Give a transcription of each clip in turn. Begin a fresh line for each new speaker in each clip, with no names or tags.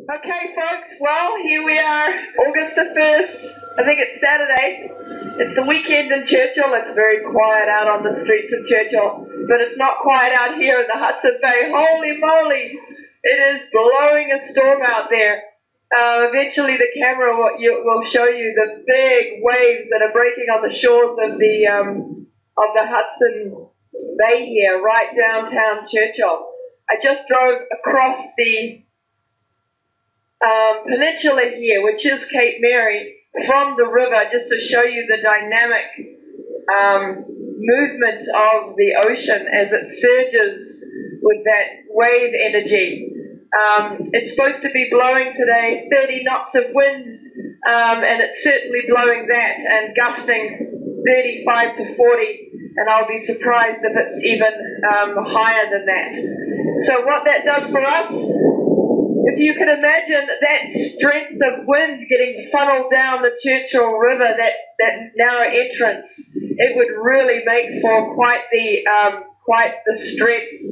Okay, folks, well, here we are, August the 1st. I think it's Saturday. It's the weekend in Churchill. It's very quiet out on the streets of Churchill, but it's not quiet out here in the Hudson Bay. Holy moly, it is blowing a storm out there. Eventually the camera will show you the big waves that are breaking on the shores of the Hudson Bay here, right downtown Churchill. I just drove across the peninsula here, which is Cape Mary, from the river, just to show you the dynamic movement of the ocean as it surges with that wave energy. It's supposed to be blowing today 30 knots of wind, and it's certainly blowing that and gusting 35 to 40, and I'll be surprised if it's even higher than that. So what that does for us, if you can imagine that strength of wind getting funneled down the Churchill River, that narrow entrance, it would really make for quite the strength.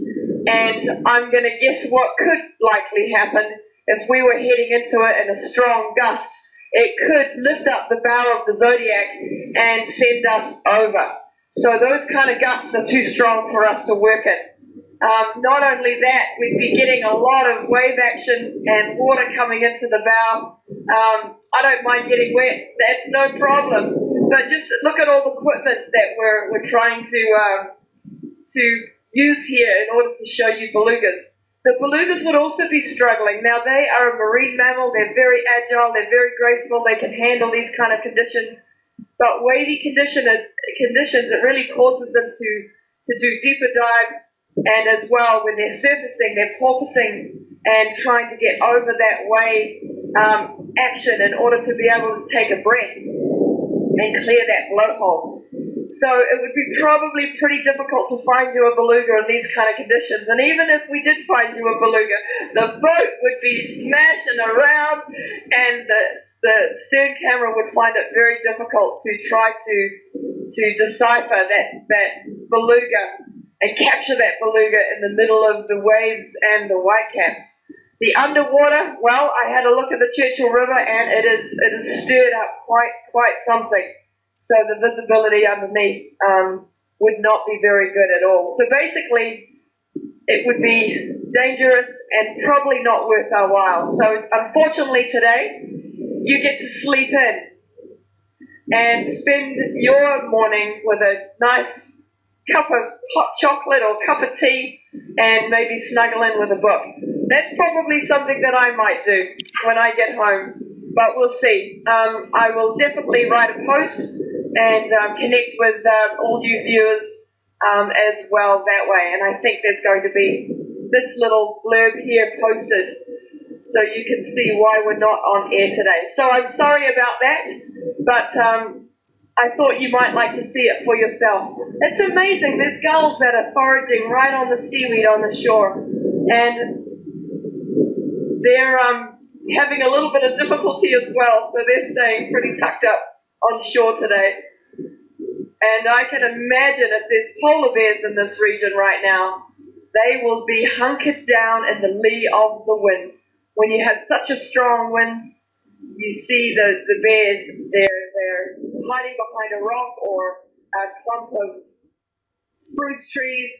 And I'm going to guess what could likely happen if we were heading into it in a strong gust. It could lift up the bow of the Zodiac and send us over. So those kind of gusts are too strong for us to work in. Not only that, we'd be getting a lot of wave action and water coming into the bow. I don't mind getting wet, that's no problem. But just look at all the equipment that we're trying to use here in order to show you belugas. The belugas would also be struggling. Now, they are a marine mammal, they're very agile, they're very graceful, they can handle these kind of conditions. But wavy conditions, it really causes them to do deeper dives. And as well, when they're surfacing, they're porpoising and trying to get over that wave action in order to be able to take a breath and clear that blowhole. So it would be probably pretty difficult to find you a beluga in these kind of conditions. And even if we did find you a beluga, the boat would be smashing around, and the stern camera would find it very difficult to try to decipher that beluga and capture that beluga in the middle of the waves and the whitecaps. The underwater, well, I had a look at the Churchill River, and it is stirred up quite something. So the visibility underneath would not be very good at all. So basically, it would be dangerous and probably not worth our while. So unfortunately today, you get to sleep in and spend your morning with a nice cup of hot chocolate or cup of tea and maybe snuggle in with a book. That's probably something that I might do when I get home, but we'll see. I will definitely write a post and connect with all you viewers as well that way. And I think there's going to be this little blurb here posted so you can see why we're not on air today. So I'm sorry about that, but I thought you might like to see it for yourself. It's amazing. There's gulls that are foraging right on the seaweed on the shore, and they're having a little bit of difficulty as well, so they're staying pretty tucked up on shore today. And I can imagine if there's polar bears in this region right now, they will be hunkered down in the lee of the wind. When you have such a strong wind, you see the bears, they're hiding behind a rock or a clump of spruce trees,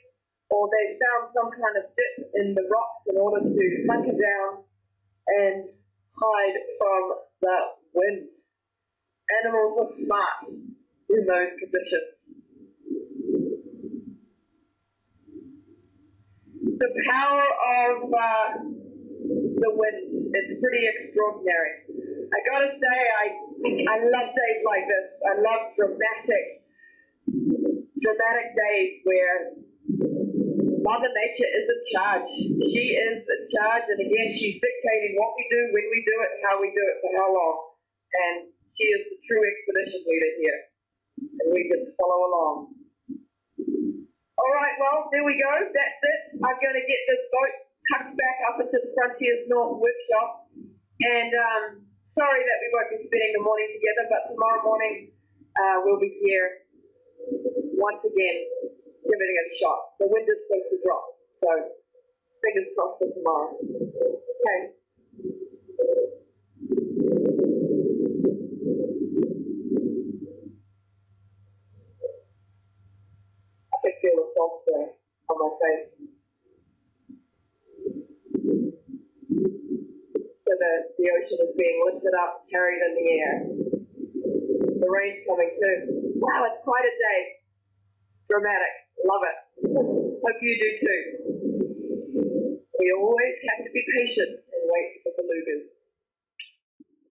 or they found some kind of dip in the rocks in order to hunker down and hide from the wind. Animals are smart in those conditions. The power of the wind, it's pretty extraordinary. I gotta say, I love days like this. I love dramatic days where Mother Nature is in charge. She is in charge, and again, she's dictating what we do, when we do it, and how we do it, for how long. And she is the true expedition leader here, and we just follow along. All right, well, there we go. That's it. I'm going to get this boat tucked back up into the Frontiers North workshop, and sorry that we won't be spending the morning together, but tomorrow morning we'll be here once again, giving it a shot. The wind is supposed to drop, so fingers crossed for tomorrow. Okay. little salt spray on my face. So the ocean is being lifted up, carried in the air. The rain's coming too. Wow, it's quite a day. Dramatic. Love it. Hope you do too. We always have to be patient and wait for belugas.